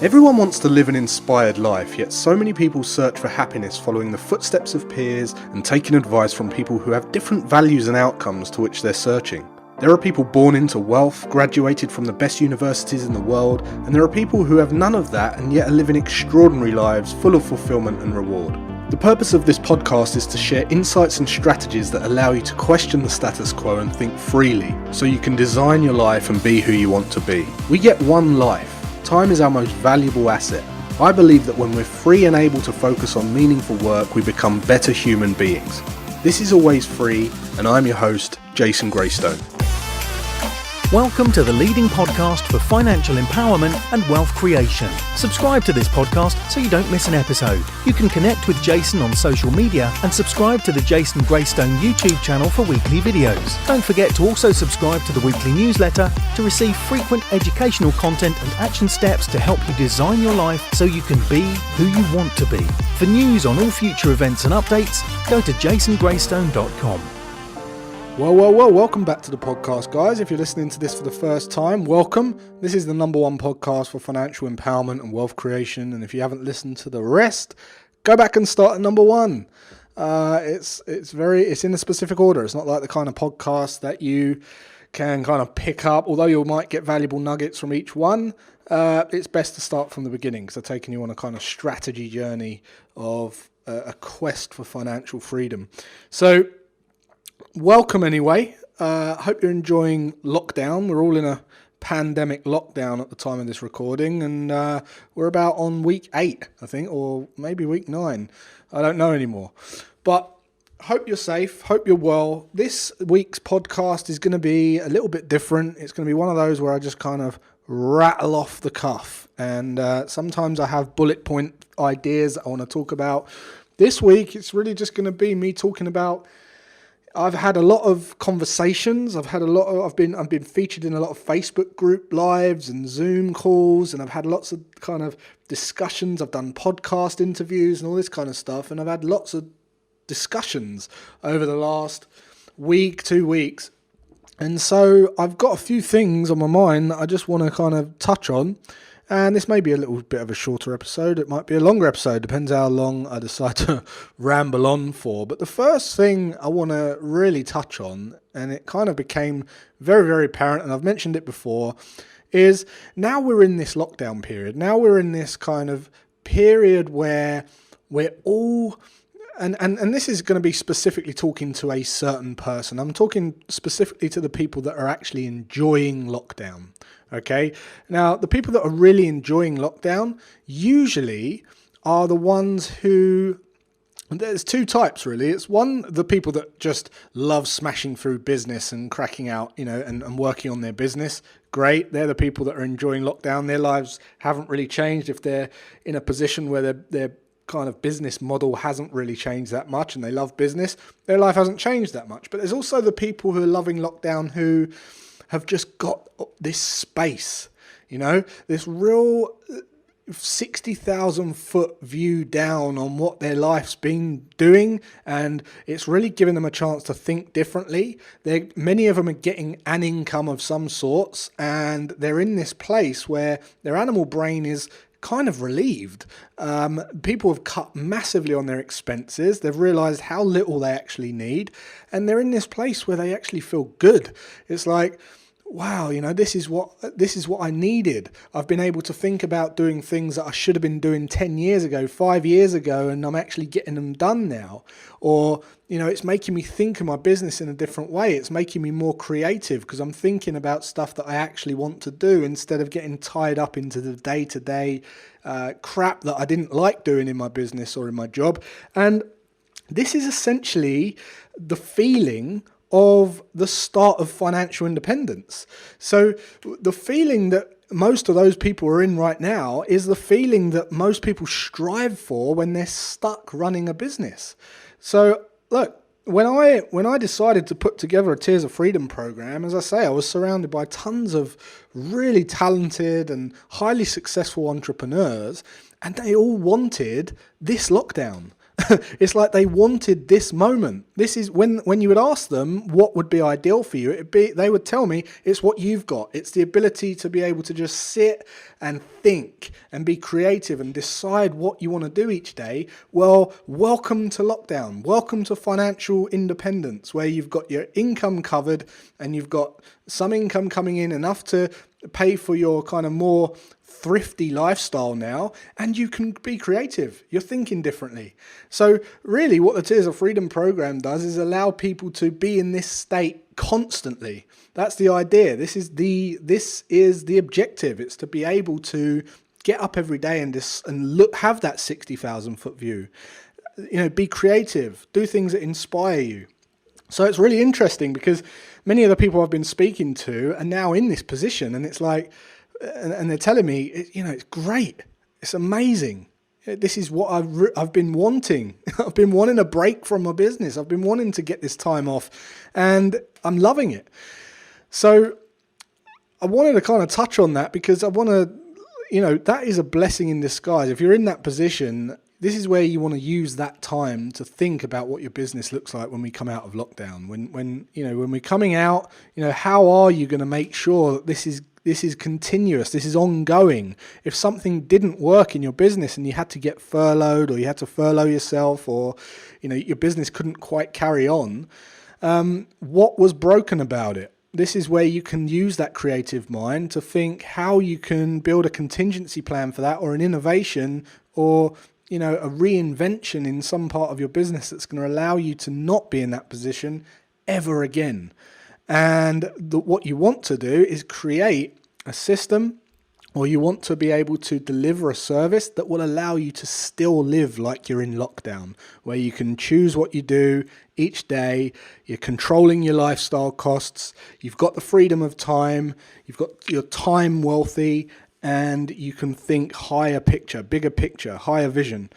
Everyone wants to live an inspired life, yet so many people search for happiness following the footsteps of peers and taking advice from people who have different values and outcomes to which they're searching. There are people born into wealth, graduated from the best universities in the world, and there are people who have none of that and yet are living extraordinary lives full of fulfillment and reward. The purpose of this podcast is to share insights and strategies that allow you to question the status quo and think freely, so you can design your life and be who you want to be. We get one life. Time is our most valuable asset. I believe that when we're free and able to focus on meaningful work, we become better human beings. This is Always Free, and I'm your host, Jason Graystone. Welcome to the leading podcast for financial empowerment and wealth creation. Subscribe to this podcast so you don't miss an episode. You can connect with Jason on social media and subscribe to the Jason Graystone YouTube channel for weekly videos. Don't forget to also subscribe to the weekly newsletter to receive frequent educational content and action steps to help you design your life so you can be who you want to be. For news on all future events and updates, go to jasongraystone.com. Well, welcome back to the podcast, guys. If you're listening to this for the first time, welcome. This is the number one podcast for financial empowerment and wealth creation. And if you haven't listened to the rest, go back and start at number one. It's in a specific order. It's not like the kind of podcast that you can kind of pick up, although you might get valuable nuggets from each one. It's best to start from the beginning because I've taken you on a kind of strategy journey of a quest for financial freedom. So, welcome anyway. Hope you're enjoying lockdown. We're all in a pandemic lockdown at the time of this recording, and we're about on week 8, I think, or maybe week 9. I don't know anymore. But hope you're safe. Hope you're well. This week's podcast is going to be a little bit different. It's going to be one of those where I just kind of rattle off the cuff, and sometimes I have bullet point ideas I want to talk about. This week, it's really just going to be me talking about. I've had a lot of conversations. I've been featured in a lot of Facebook group lives and Zoom calls, and I've had lots of kind of discussions. I've done podcast interviews and all this kind of stuff, and I've had lots of discussions over the last week, 2 weeks. And so I've got a few things on my mind that I just want to kind of touch on. And this may be a little bit of a shorter episode. It might be a longer episode. Depends how long I decide to ramble on for. But the first thing I want to really touch on, and it kind of became very, very apparent, and I've mentioned it before, is now we're in this lockdown period. Now we're in this kind of period where we're all... And this is going to be specifically talking to a certain person. I'm talking specifically to the people that are actually enjoying lockdown. Okay. Now, the people that are really enjoying lockdown usually are the ones who, there's two types really. It's one, the people that just love smashing through business and cracking out, and working on their business. Great. They're the people that are enjoying lockdown. Their lives haven't really changed. If they're in a position where their kind of business model hasn't really changed that much and they love business, their life hasn't changed that much. But there's also the people who are loving lockdown who have just got this space, this real 60,000 foot view down on what their life's been doing, and it's really given them a chance to think differently. Many of them are getting an income of some sorts, and they're in this place where their animal brain is kind of relieved. People have cut massively on their expenses. They've realized how little they actually need, and they're in this place where they actually feel good. It's like, wow, this is what I needed. I've been able to think about doing things that I should have been doing 10 years ago, 5 years ago, and I'm actually getting them done now. Or, it's making me think of my business in a different way. It's making me more creative because I'm thinking about stuff that I actually want to do instead of getting tied up into the day-to-day crap that I didn't like doing in my business or in my job. And this is essentially the feeling of the start of financial independence. So the feeling that most of those people are in right now is the feeling that most people strive for when they're stuck running a business. So look, when I decided to put together a Tears of Freedom program, as I say, I was surrounded by tons of really talented and highly successful entrepreneurs, and they all wanted this lockdown. It's like they wanted this moment. This is when you would ask them what would be ideal for you, they would tell me it's what you've got. It's the ability to be able to just sit and think and be creative and decide what you want to do each day. Well, welcome to lockdown. Welcome to financial independence, where you've got your income covered and you've got some income coming in enough to pay for your kind of more thrifty lifestyle now, and you can be creative. You're thinking differently. So really what the Tears of Freedom program does is allow people to be in this state constantly. That's the idea. This is the objective. It's to be able to get up every day and have that 60,000 foot view. Be creative, do things that inspire you. So it's really interesting because many of the people I've been speaking to are now in this position, and it's like, and they're telling me, it's great. It's amazing. This is what I've been wanting. I've been wanting a break from my business. I've been wanting to get this time off, and I'm loving it. So I wanted to kind of touch on that because I want to, that is a blessing in disguise. If you're in that position, this is where you want to use that time to think about what your business looks like when we come out of lockdown. When we're coming out, how are you going to make sure that this is continuous, this is ongoing? If something didn't work in your business and you had to get furloughed, or you had to furlough yourself, or your business couldn't quite carry on, what was broken about it? This is where you can use that creative mind to think how you can build a contingency plan for that, or an innovation, or a reinvention in some part of your business that's going to allow you to not be in that position ever again. And what you want to do is create a system, or you want to be able to deliver a service that will allow you to still live like you're in lockdown, where you can choose what you do each day, you're controlling your lifestyle costs, you've got the freedom of time, you've got your time wealthy, and you can think higher picture, bigger picture, higher vision.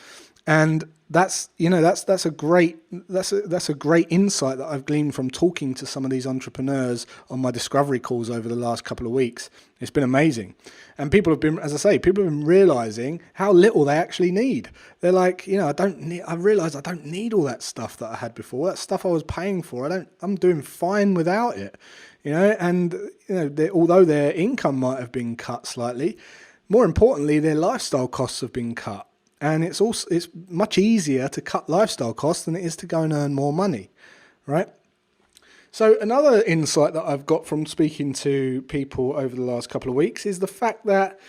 And that's a great insight that I've gleaned from talking to some of these entrepreneurs on my discovery calls over the last couple of weeks. It's been amazing. And people have been realizing how little they actually need. They're like, I realized I don't need all that stuff that I had before. That stuff I was paying for, I'm doing fine without it. Although their income might have been cut slightly, more importantly, their lifestyle costs have been cut. And it's much easier to cut lifestyle costs than it is to go and earn more money, right? So another insight that I've got from speaking to people over the last couple of weeks is the fact that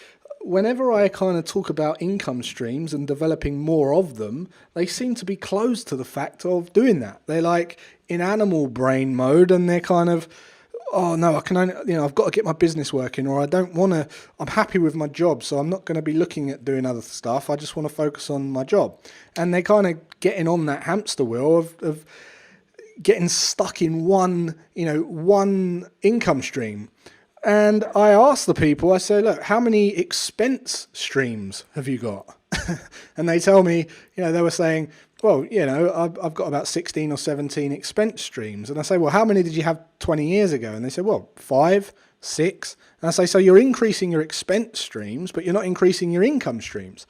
whenever I kind of talk about income streams and developing more of them, they seem to be closed to the fact of doing that. They're like in animal brain mode, and they're kind of, oh no, I can only, I've got to get my business working, or I'm happy with my job, so I'm not going to be looking at doing other stuff. I just want to focus on my job. And they're kind of getting on that hamster wheel of getting stuck in one income stream. And I ask the people, I say, look, how many expense streams have you got? And they tell me, they were saying, well, I've got about 16 or 17 expense streams. And I say, well, how many did you have 20 years ago? And they said, well, 5, 6. And I say, so you're increasing your expense streams, but you're not increasing your income streams.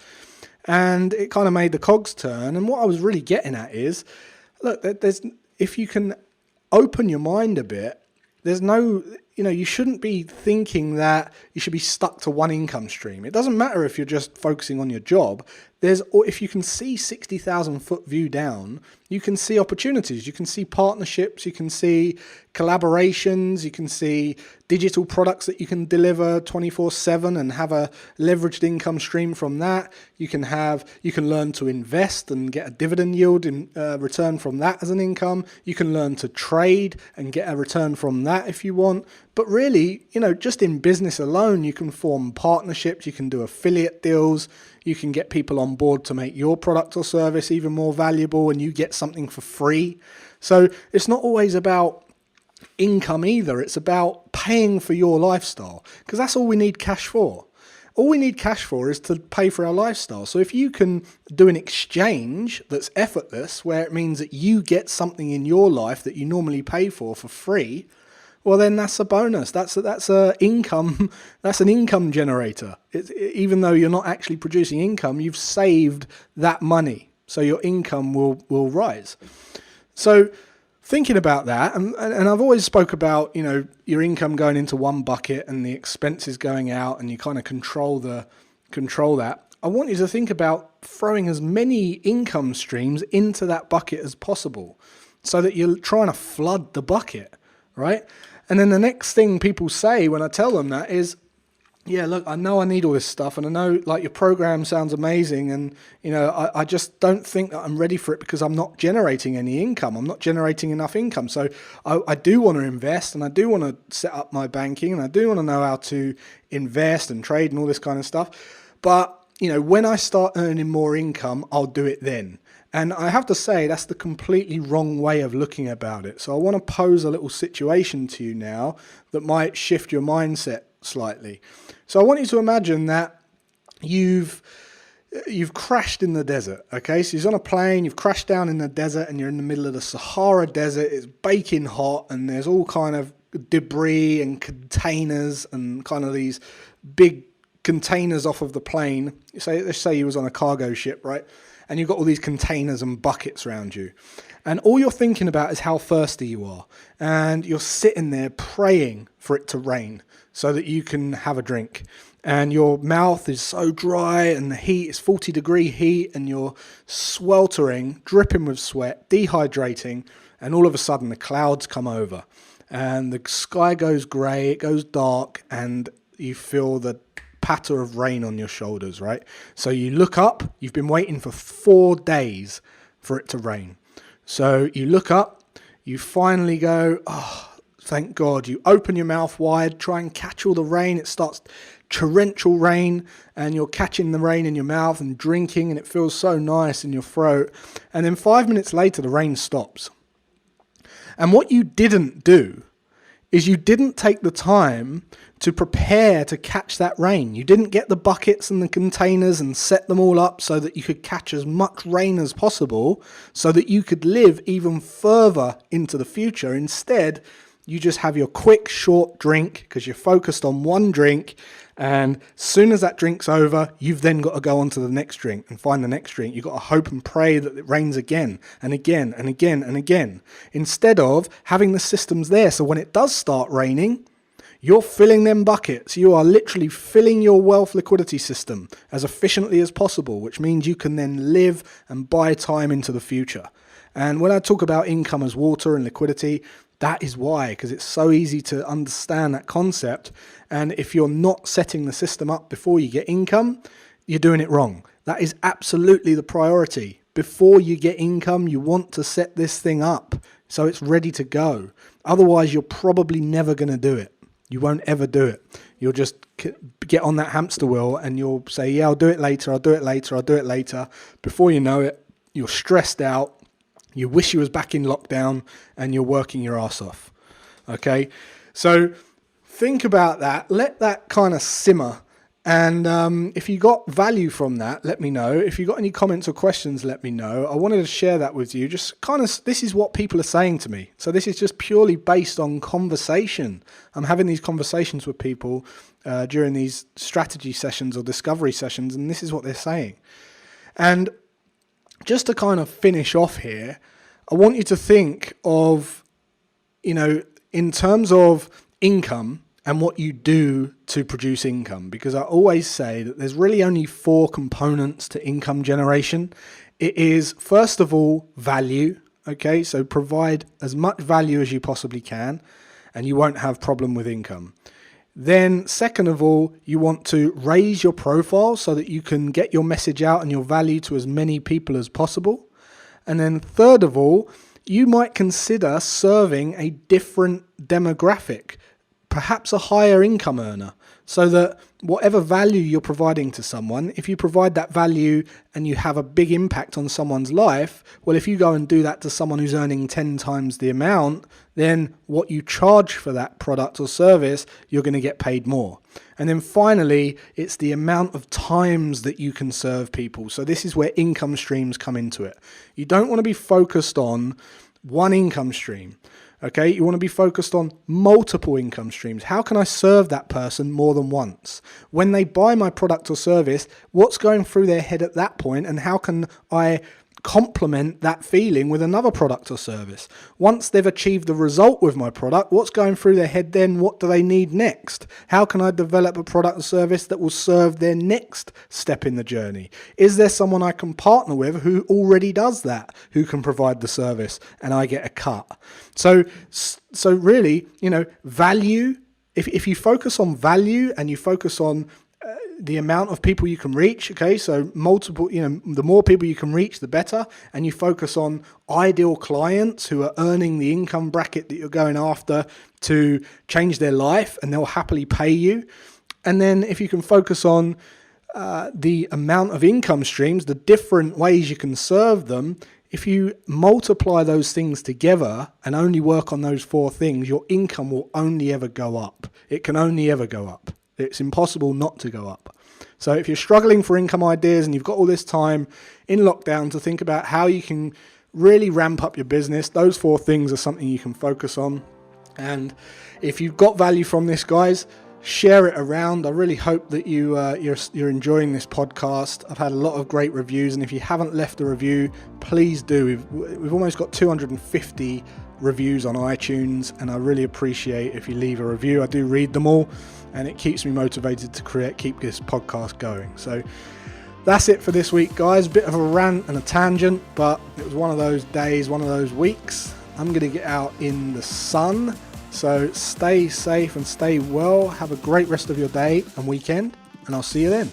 And it kind of made the cogs turn. And what I was really getting at is, look, if you can open your mind a bit, there's no, you shouldn't be thinking that you should be stuck to one income stream. It doesn't matter if you're just focusing on your job. If you can see 60,000 foot view down, you can see opportunities, you can see partnerships, you can see collaborations, you can see digital products that you can deliver 24/7 and have a leveraged income stream from that. You can learn to invest and get a dividend yield in return from that as an income. You can learn to trade and get a return from that if you want. But really, just in business alone, you can form partnerships, you can do affiliate deals, you can get people on board to make your product or service even more valuable, and you get something for free. So it's not always about income either. It's about paying for your lifestyle, because that's all we need cash for. All we need cash for is to pay for our lifestyle. So if you can do an exchange that's effortless, where it means that you get something in your life that you normally pay for free, well, then that's a bonus. That's an income generator. Even though you're not actually producing income, you've saved that money. so your income will rise. So thinking about that, and I've always spoke about, your income going into one bucket and the expenses going out, and you kind of control that. I want you to think about throwing as many income streams into that bucket as possible so that you're trying to flood the bucket, right? And then the next thing people say when I tell them that is, yeah, look, I know I need all this stuff, and I know like your program sounds amazing, and I just don't think that I'm ready for it because I'm not generating any income. I'm not generating enough income. So I do want to invest, and I do want to set up my banking, and I do want to know how to invest and trade and all this kind of stuff. But when I start earning more income, I'll do it then. And I have to say, that's the completely wrong way of looking about it. So I want to pose a little situation to you now that might shift your mindset slightly. So I want you to imagine that you've crashed in the desert, okay? So you're on a plane, you've crashed down in the desert, and you're in the middle of the Sahara Desert. It's baking hot, and there's all kind of debris and containers and kind of these big containers off of the plane. Let's say you was on a cargo ship, right? And you've got all these containers and buckets around you. And all you're thinking about is how thirsty you are. And you're sitting there praying for it to rain so that you can have a drink. And your mouth is so dry, and the heat is 40-degree heat, and you're sweltering, dripping with sweat, dehydrating, and all of a sudden the clouds come over. And the sky goes grey, it goes dark, and you feel the patter of rain on your shoulders, right? So you look up, you've been waiting for 4 days for it to rain. So you look up, you finally go, oh, thank God. You open your mouth wide, try and catch all the rain. It starts torrential rain, and you're catching the rain in your mouth and drinking, and it feels so nice in your throat. And then 5 minutes later, the rain stops. And what you didn't do is you didn't take the time to prepare to catch that rain. You didn't get the buckets and the containers and set them all up so that you could catch as much rain as possible so that you could live even further into the future. Instead, you just have your quick, short drink because you're focused on one drink, and as soon as that drink's over, you've then got to go on to the next drink and find the next drink. You've got to hope and pray that it rains again and again and again and again, instead of having the systems there so when it does start raining, you're filling them buckets. You are literally filling your wealth liquidity system as efficiently as possible, which means you can then live and buy time into the future. And when I talk about income as water and liquidity, that is why, because it's so easy to understand that concept. And if you're not setting the system up before you get income, you're doing it wrong. That is absolutely the priority. Before you get income, you want to set this thing up so it's ready to go. Otherwise, you're probably never going to do it. You won't ever do it. You'll just get on that hamster wheel and you'll say, yeah, I'll do it later, I'll do it later, I'll do it later. Before you know it, you're stressed out. You wish you was back in lockdown and you're working your ass off. Okay? So think about that. Let that kind of simmer. And if you got value from that, let me know. If you got any comments or questions, let me know. I wanted to share that with you. Just kind of, this is what people are saying to me. So this is just purely based on conversation. I'm having these conversations with people during these strategy sessions or discovery sessions, and this is what they're saying. And just to kind of finish off here, I want you to think of, in terms of income, and what you do to produce income, because I always say that there's really only 4 components to income generation. It is, first of all, value. Okay, so provide as much value as you possibly can, and you won't have problem with income. Then, second of all, you want to raise your profile so that you can get your message out and your value to as many people as possible. And then third of all, you might consider serving a different demographic, perhaps a higher income earner, so that whatever value you're providing to someone, if you provide that value and you have a big impact on someone's life, well, if you go and do that to someone who's earning 10 times the amount, then what you charge for that product or service, you're going to get paid more. And then finally, it's the amount of times that you can serve people. So this is where income streams come into it. You don't want to be focused on one income stream. Okay, you want to be focused on multiple income streams. How can I serve that person more than once? When they buy my product or service, what's going through their head at that point, and how can I complement that feeling with another product or service. Once they've achieved the result with my product, what's going through their head then? What do they need next? How can I develop a product or service that will serve their next step in the journey? Is there someone I can partner with who already does that, who can provide the service and I get a cut? So really, value, if you focus on value and you focus on the amount of people you can reach, okay, so multiple, the more people you can reach, the better, and you focus on ideal clients who are earning the income bracket that you're going after to change their life, and they'll happily pay you. And then if you can focus on the amount of income streams, the different ways you can serve them, if you multiply those things together and only work on those 4 things, your income will only ever go up. It can only ever go up. It's impossible not to go up. So if you're struggling for income ideas and you've got all this time in lockdown to think about how you can really ramp up your business, those 4 things are something you can focus on. And if you've got value from this, guys, share it around. I really hope that you're enjoying this podcast. I've had a lot of great reviews, and if you haven't left a review, please do. We've almost got 250 reviews on iTunes, and I really appreciate if you leave a review. I do read them all, and it keeps me motivated to keep this podcast going. So that's it for this week, guys. Bit of a rant and a tangent, but it was one of those days, one of those weeks. I'm going to get out in the sun. So stay safe and stay well. Have a great rest of your day and weekend, and I'll see you then.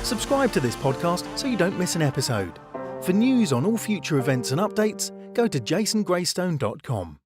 Subscribe to this podcast so you don't miss an episode. For news on all future events and updates, go to jasongraystone.com.